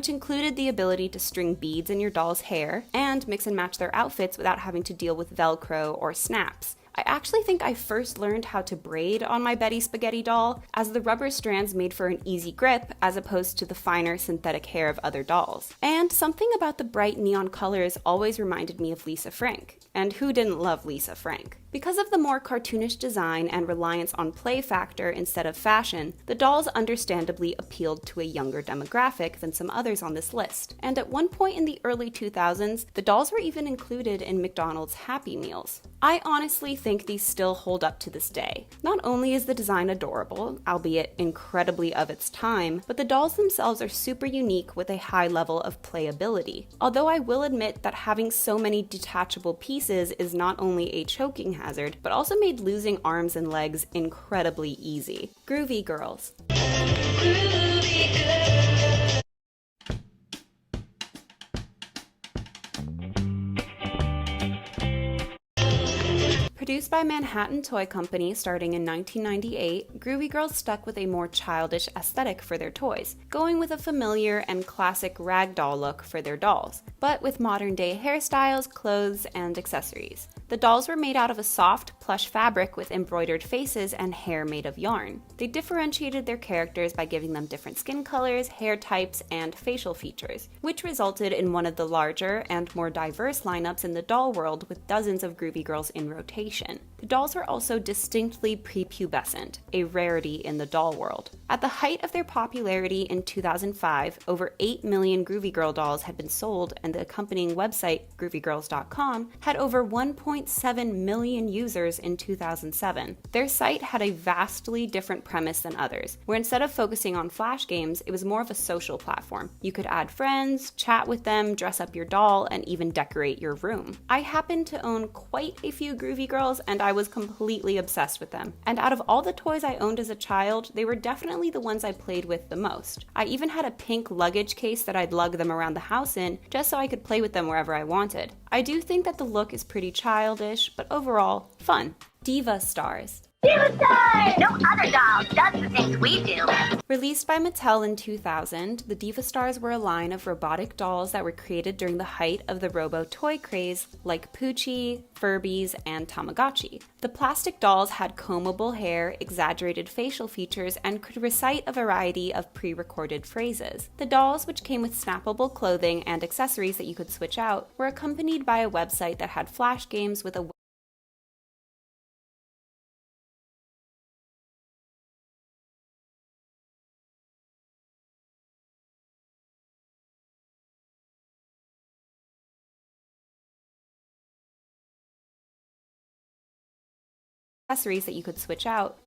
which included the ability to string beads in your doll's hair and mix and match their outfits without having to deal with Velcro or snaps. I actually think I first learned how to braid on my Betty Spaghetti doll, as the rubber strands made for an easy grip as opposed to the finer synthetic hair of other dolls. And something about the bright neon colors always reminded me of Lisa Frank. And who didn't love Lisa Frank? Because of the more cartoonish design and reliance on play factor instead of fashion, the dolls understandably appealed to a younger demographic than some others on this list. And at one point in the early 2000s, the dolls were even included in McDonald's Happy Meals. I honestly think these still hold up to this day. Not only is the design adorable, albeit incredibly of its time, but the dolls themselves are super unique with a high level of playability. Although I will admit that having so many detachable pieces is not only a choking hazard, but also made losing arms and legs incredibly easy. Groovy Girls. Groovy Girls. Produced by Manhattan Toy Company starting in 1998, Groovy Girls stuck with a more childish aesthetic for their toys, going with a familiar and classic ragdoll look for their dolls, but with modern-day hairstyles, clothes, and accessories. The dolls were made out of a soft, plush fabric with embroidered faces and hair made of yarn. They differentiated their characters by giving them different skin colors, hair types, and facial features, which resulted in one of the larger and more diverse lineups in the doll world with dozens of Groovy Girls in rotation. The dolls were also distinctly prepubescent, a rarity in the doll world. At the height of their popularity in 2005, over 8 million Groovy Girl dolls had been sold, and the accompanying website, groovygirls.com, had over 1.7 million users in 2007. Their site had a vastly different premise than others, where instead of focusing on flash games, it was more of a social platform. You could add friends, chat with them, dress up your doll, and even decorate your room. I happen to own quite a few Groovy Girls, and I was completely obsessed with them. And out of all the toys I owned as a child, they were definitely the ones I played with the most. I even had a pink luggage case that I'd lug them around the house in, just so I could play with them wherever I wanted. I do think that the look is pretty childish, but overall, fun. Diva Stars. Diva Stars! No other doll does the things we do. Released by Mattel in 2000, the Diva Stars were a line of robotic dolls that were created during the height of the robo toy craze, like Poochie, Furbies, and Tamagotchi. The plastic dolls had combable hair, exaggerated facial features, and could recite a variety of pre-recorded phrases. The dolls, which came with snappable clothing and accessories that you could switch out, were accompanied by a website that had flash games with a accessories that you could switch out,